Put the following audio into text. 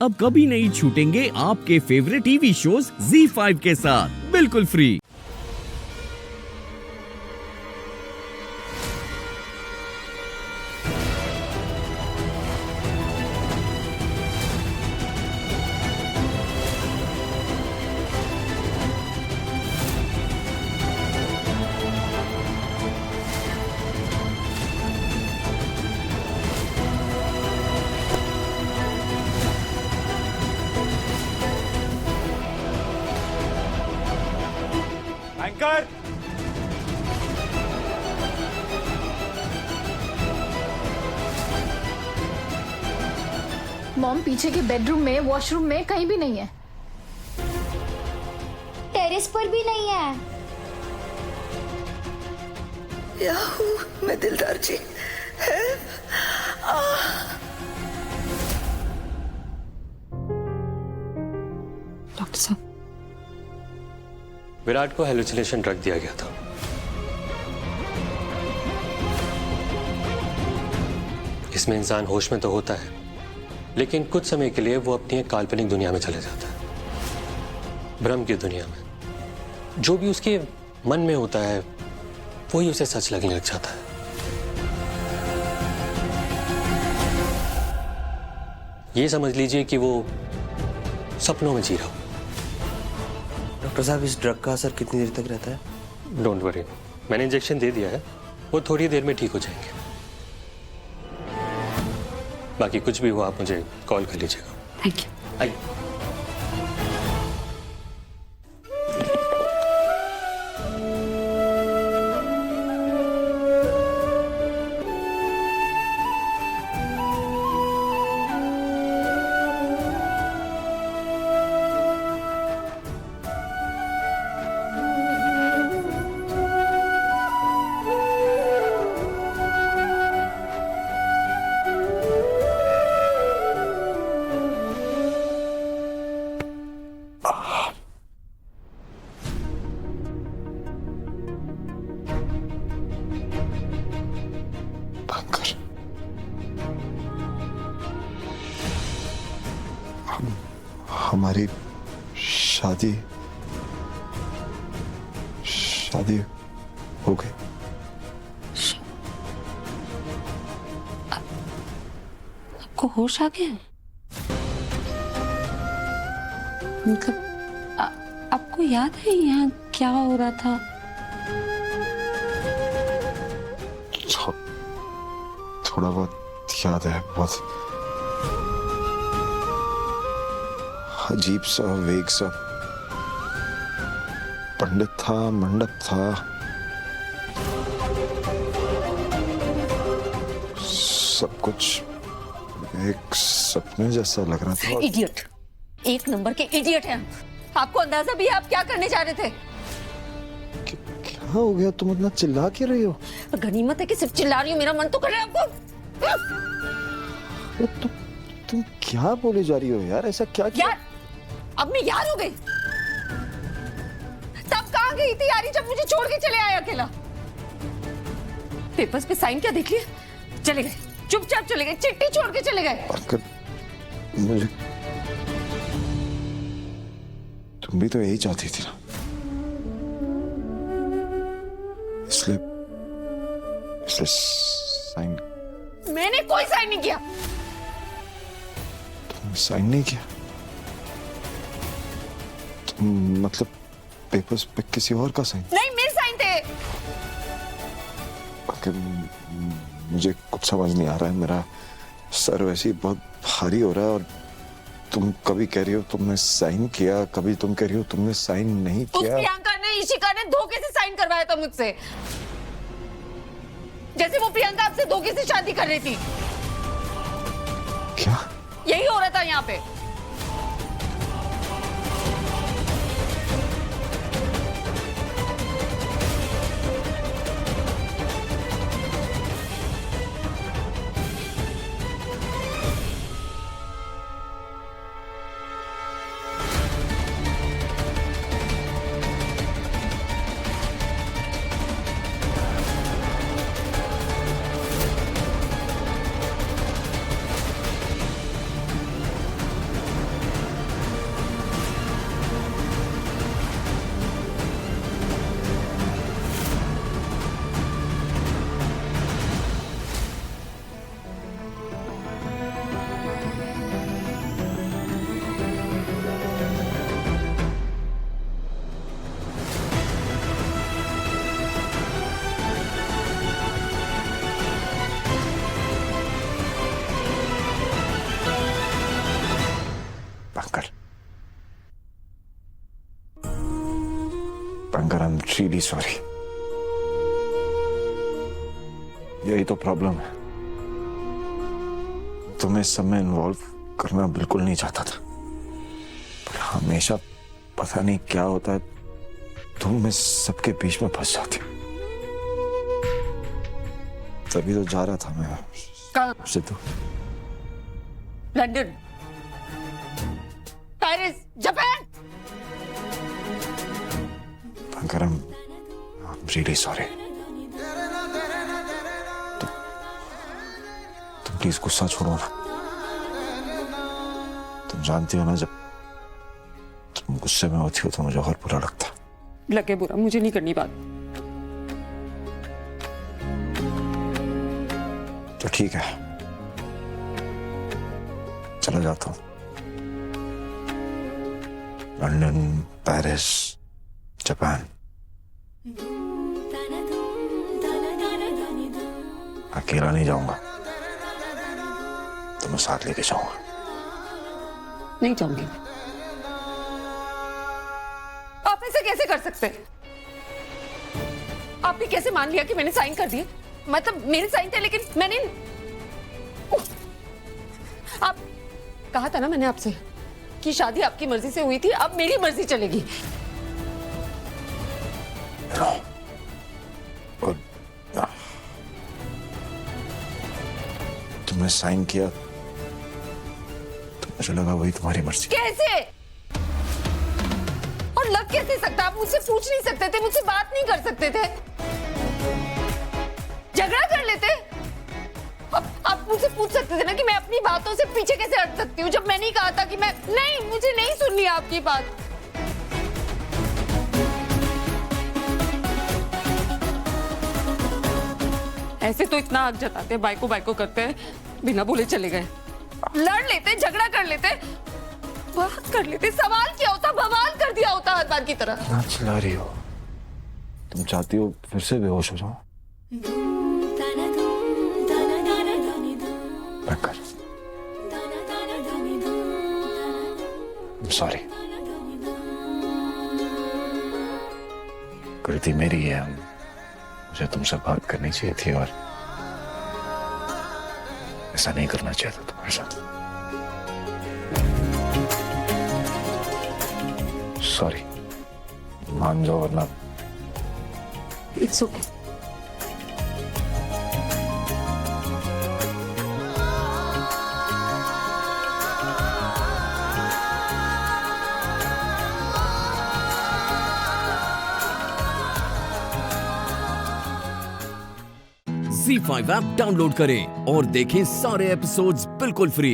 अब कभी नहीं छूटेंगे आपके फेवरेट टीवी शोज ZEE5 के साथ बिल्कुल फ्री। एंकर मॉम पीछे के बेडरूम में, वॉशरूम में कहीं भी नहीं है। टेरेस पर भी नहीं है। याहू, मैं दिलदार जी। डॉक्टर साहब, विराट को हेलुसिनेशन ड्रग दिया गया था। इसमें इंसान होश में तो होता है, लेकिन कुछ समय के लिए वो अपनी एक काल्पनिक दुनिया में चले जाता है, भ्रम की दुनिया में। जो भी उसके मन में होता है वही उसे सच लगने लग जाता है। ये समझ लीजिए कि वो सपनों में जी रहा हो। डॉक्टर साहब, इस ड्रग का असर कितनी देर तक रहता है? डोंट वरी, मैंने इंजेक्शन दे दिया है, वो थोड़ी देर में ठीक हो जाएंगे। बाकी कुछ भी हो आप मुझे कॉल कर लीजिएगा। Thank you. आइए। हमारी शादी हो गई। आपको होश आ गया? मतलब आपको याद है यहाँ क्या हो रहा था? थोड़ा बहुत याद है, बहुत अजीब सा, वेग सा। पंडित था, मंडप था, सब कुछ एक सपने जैसा लग रहा था। इडियट, एक नंबर के इडियट हैं आपको अंदाजा भी है आप क्या करने जा रहे थे? क्या हो गया? तुम इतना चिल्ला क्यों रही हो? गनीमत है कि सिर्फ चिल्ला रही हूँ, मेरा मन तो कर रहा है आपको। तुम क्या बोले जा रही हो यार? ऐसा क्या किया? यार, अब मैं यार हो गई। तब कहाँ गई थी यारी जब मुझे छोड़ के चले आए अकेला? पेपर्स पे साइन क्या देख लिए? चले गए, चुपचाप चले गए, चिट्ठी छोड़ के चले गए। अगर मुझे, तुम भी तो यही चाहती थी ना, इसलिए साइन। मैंने कोई साइन नहीं किया। तुमने साइन नहीं किया? मतलब पेपर्स पे किसी और का साइन? नहीं, मेरे साइन थे। मुझे कुछ समझ नहीं आ रहा है, मेरा सर वैसे ही बहुत भारी हो रहा है। और तुम कभी कह रही हो तुमने साइन किया, कभी तुम कह रही हो तुमने साइन नहीं किया। उस प्रियंका ने, इशिका ने धोखे से साइन करवाया था मुझसे, जैसे वो प्रियंका आपसे धोखे से शादी कर रही थी। क्या? यही हो रहा था यहाँ पे। Pankaj, Pankaj, I am really sorry. यही तो प्रॉब्लम है, तुम्हें सब में इन्वॉल्व करना बिल्कुल नहीं चाहता था, पर हमेशा पता नहीं क्या होता है, तुम में सबके बीच में फंस जाती। तभी तो जा रहा था मैं Sidhu. London, Paris, Japan. Pankaj, I am really sorry. तुम प्लीज गुस्सा छोड़ो ना। तुम जानती हो ना, जब तुम गुस्से में होती हो तो मुझे और बुरा लगता। लगे बुरा, मुझे नहीं करनी बात। तो ठीक है, चला जाता हूं। लंदन, पेरिस, जापान, अकेला नहीं जाऊंगा, तो मैं साथ लेके जाऊंगा। नहीं चाहूंगी। आप ऐसे कैसे कर सकते हैं? आपने कैसे मान लिया कि मैंने साइन कर दिए? मतलब मेरे साइन थे, लेकिन मैंने आप कहा था ना मैंने आपसे कि शादी आपकी मर्जी से हुई थी, अब मेरी मर्जी चलेगी। और तुमने साइन किया तो मुझे लगा वही तुम्हारी मर्जी। कैसे? और लग कैसे सकता? आप मुझसे पूछ नहीं सकते थे, मुझसे बात नहीं कर सकते थे, झगड़ा कर लेते? आप मुझसे पूछ सकते थे ना कि मैं अपनी बातों से पीछे कैसे हट सकती हूँ, जब मैंने ही कहा था कि मैं नहीं, मुझे नहीं सुननी आपकी बात। ऐसे तो इतना आग जताते हैं, बाइको बाइको करते हैं, बिना बोले चले गए। लड़ लेते, झगड़ा कर लेते, बात कर लेते, सवाल किया होता, बवाल कर दिया होता हर बार की तरह। ना चिल्ला रही हो? तुम चाहती हो फिर से बेहोश हो जाऊं? पंकज, सॉरी, गलती मेरी है। मुझे तुमसे बात करनी चाहिए थी और ऐसा नहीं करना चाहिए था तुम्हारे साथ। सॉरी, मान जाओ वरना। It's okay. Z5 app download करें और देखें सारे एपिसोड्स बिल्कुल फ्री।